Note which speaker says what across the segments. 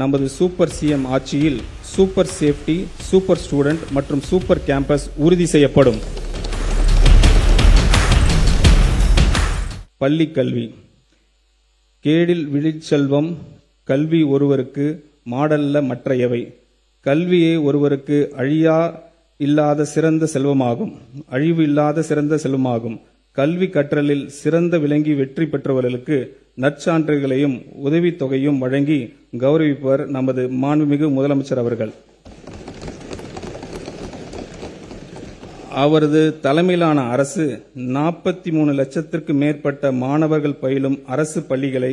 Speaker 1: நமது super CM ஆட்சியில் super safety, super student மற்றும் சூப்பர் கேம்பஸ் உறுதி செய்யப்படும். பள்ளி கல்வி. கேடில் விழிச்செல்வம் கல்வி ஒருவருக்கு மாடல்ல மற்றையவை. கல்வியே ஒருவருக்கு அழிவு இல்லாத சிறந்த செல்வமாகும். கல்வி கற்றலில் சிறந்த விளங்கி வெற்றி பெற்றவர்களுக்கு நற்சான்றுகளையும் உதவித்தொகையும் வழங்கி கௌரவிப்பவர் நமது மாண்புமிகு முதலமைச்சர் அவர்கள். அவரது தலைமையிலான அரசு 43 லட்சத்திற்கு மேற்பட்ட மாணவர்கள் பயிலும் அரசு பள்ளிகளை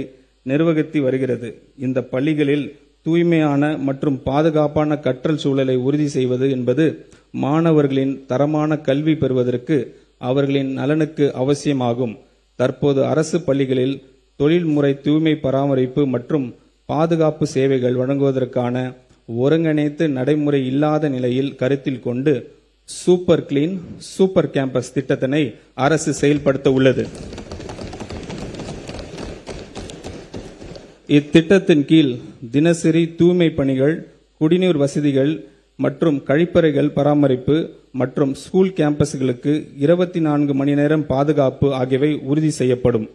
Speaker 1: நிர்வகித்து வருகிறது. இந்த பள்ளிகளில் தூய்மையான மற்றும் பாதுகாப்பான கற்றல் சூழலை உறுதி செய்வது என்பது மாணவர்களின் தரமான கல்வி பெறுவதற்கு அவர்களின் நலனுக்கு அவசியமாகும். தற்போது அரசு பள்ளிகளில் தொழில்முறை தூய்மை பராமரிப்பு மற்றும் பாதுகாப்பு சேவைகள் வழங்குவதற்கான ஒருங்கிணைத்து நடைமுறை இல்லாத நிலையில் கருத்தில் கொண்டு சூப்பர் கிளீன், சூப்பர் கேம்பஸ் திட்டத்தினை அரசு செயல்படுத்த உள்ளது. இத்திட்டத்தின் கீழ் தினசரி தூய்மை பணிகள், குடிநீர் வசதிகள் மற்றும் கழிப்பறைகள் பராமரிப்பு மற்றும் ஸ்கூல் கேம்பஸ்களுக்கு 24 மணி நேரம் பாதுகாப்பு ஆகியவை உறுதி செய்யப்படும்.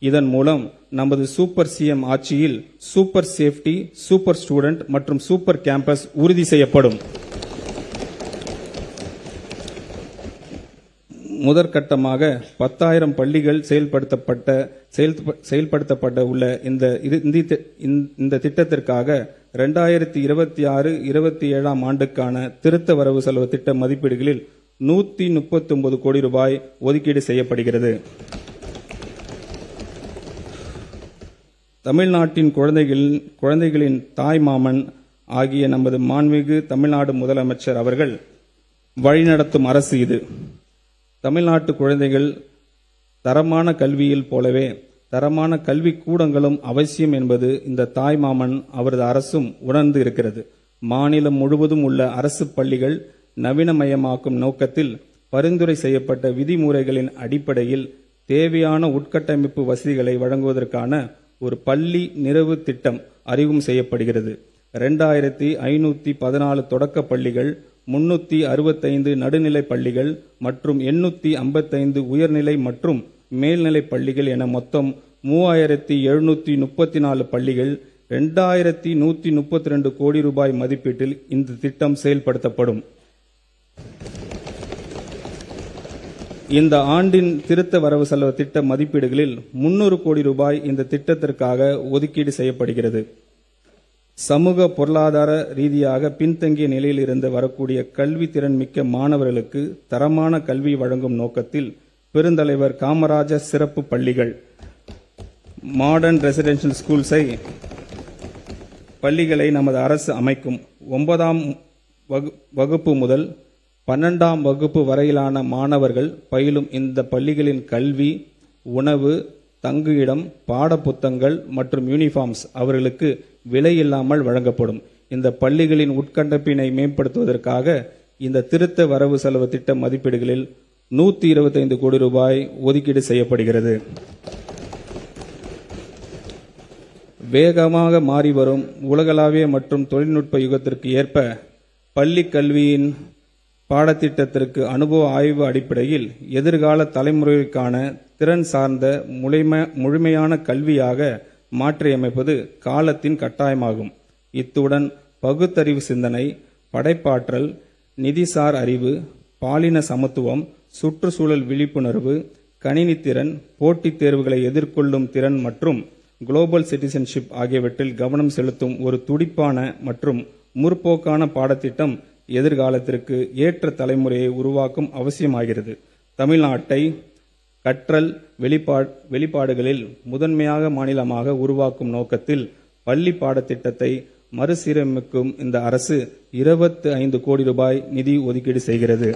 Speaker 1: இதன் மூலம் நமது சூப்பர் சிஎம் ஆட்சியில் சூப்பர் சேஃப்டி, சூப்பர் ஸ்டூடெண்ட் மற்றும் சூப்பர் கேம்பஸ் உறுதி செய்யப்படும். முதற்கட்டமாக 10,000 பள்ளிகள் செயல்படுத்தப்பட உள்ள இந்த திட்டத்திற்காக 2026-27 ஆண்டுக்கான திருத்த வரவு செலவு திட்ட மதிப்பீடுகளில் 139 கோடி ரூபாய் ஒதுக்கீடு செய்யப்படுகிறது. தமிழ்நாட்டின் குழந்தைகளின் தாய் மாமன் ஆகிய நமது மாண்புமிகு தமிழ்நாடு முதலமைச்சர் அவர்கள் வழிநடத்தும் அரசு இது. தமிழ்நாட்டு குழந்தைகள் தரமான கல்வியில் போலவே தரமான கல்வி கூடங்களும் அவசியம் என்பது இந்த தாய் மாமன் அவரது அரசும் உணர்ந்து இருக்கிறது. மாநிலம் முழுவதும் உள்ள அரசு பள்ளிகள் நவீனமயமாக்கும் நோக்கத்தில் பரிந்துரை செய்யப்பட்ட விதிமுறைகளின் அடிப்படையில் தேவையான உட்கட்டமைப்பு வசதிகளை வழங்குவதற்கான ஒரு பள்ளி நிறைவு திட்டம் அறிமுகம் செய்யப்படுகிறது. 2514 தொடக்க பள்ளிகள், 365 நடுநிலை பள்ளிகள் மற்றும் 855 உயர்நிலை மற்றும் மேல்நிலை பள்ளிகள் என மொத்தம் 3734 பள்ளிகள் 2132 கோடி ரூபாய் மதிப்பீட்டில் இந்த திட்டம் செயல்படுத்தப்படும். இந்த ஆண்டின் திருத்த வரவு செலவு திட்ட மதிப்பீடுகளில் 300 கோடி ரூபாய் இந்த திட்டத்திற்காக ஒதுக்கீடு செய்யப்படுகிறது. சமூக பொருளாதார ரீதியாக பின்தங்கிய நிலையில் இருந்து வரக்கூடிய கல்வி திறன் மிக்க மாணவர்களுக்கு தரமான கல்வி வழங்கும் நோக்கத்தில் பெருந்தலைவர் காமராஜர் சிறப்பு பள்ளிகள், மாடர்ன் ரெசிடென்ஷியல் ஸ்கூல்ஸை பள்ளிகளை நமது அரசு அமைக்கும். 9ஆம் வகுப்பு முதல் 12ஆம் வகுப்பு வரையிலான மாணவர்கள் பயிலும் இந்த பள்ளிகளின் கல்வி, உணவு, தங்குயிடம், பாடப்புத்தகங்கள் மற்றும் யூனிஃபார்ம்ஸ் அவர்களுக்கு விலை இல்லாமல் வழங்கப்படும். இந்த பள்ளிகளின் உட்கட்டமைப்பினை மேம்படுத்துவதற்காக இந்த திருத்த வரவு செலவு திட்ட மதிப்பீடுகளில் 125 கோடி ரூபாய் ஒதுக்கீடு செய்யப்படுகிறது. வேகமாக மாறி வரும் உலகளாவிய மற்றும் தொழில்நுட்ப யுகத்திற்கு ஏற்ப பள்ளி கல்வியின் பாடத்திட்டத்திற்கு அனுபவ ஆய்வு அடிப்படையில் எதிர்கால தலைமுறைக்கான திறன் சார்ந்த முழுமையான கல்வியாக மாற்றியமைப்பது காலத்தின் கட்டாயமாகும். இத்துடன் பகுத்தறிவு சிந்தனை, படைப்பாற்றல், நிதிசார் அறிவு, பாலின சமத்துவம், சுற்றுச்சூழல் விழிப்புணர்வு, கணினி திறன், போட்டித் தேர்வுகளை எதிர்கொள்ளும் திறன் மற்றும் குளோபல் சிட்டிசன்ஷிப் ஆகியவற்றில் கவனம் செலுத்தும் ஒரு துடிப்பான மற்றும் முற்போக்கான பாடத்திட்டம் எதிர்காலத்திற்கு ஏற்ற தலைமுறையை உருவாக்கும் அவசியமாகிறது. தமிழ்நாட்டை கற்றல் வெளிப்பாடுகளில் முதன்மையாக மாநிலமாக உருவாக்கும் நோக்கத்தில் பள்ளி பாடத்திட்டத்தை மறுசீரமைக்கும் இந்த அரசு 25 கோடி ரூபாய் நிதி ஒதுக்கீடு செய்கிறது.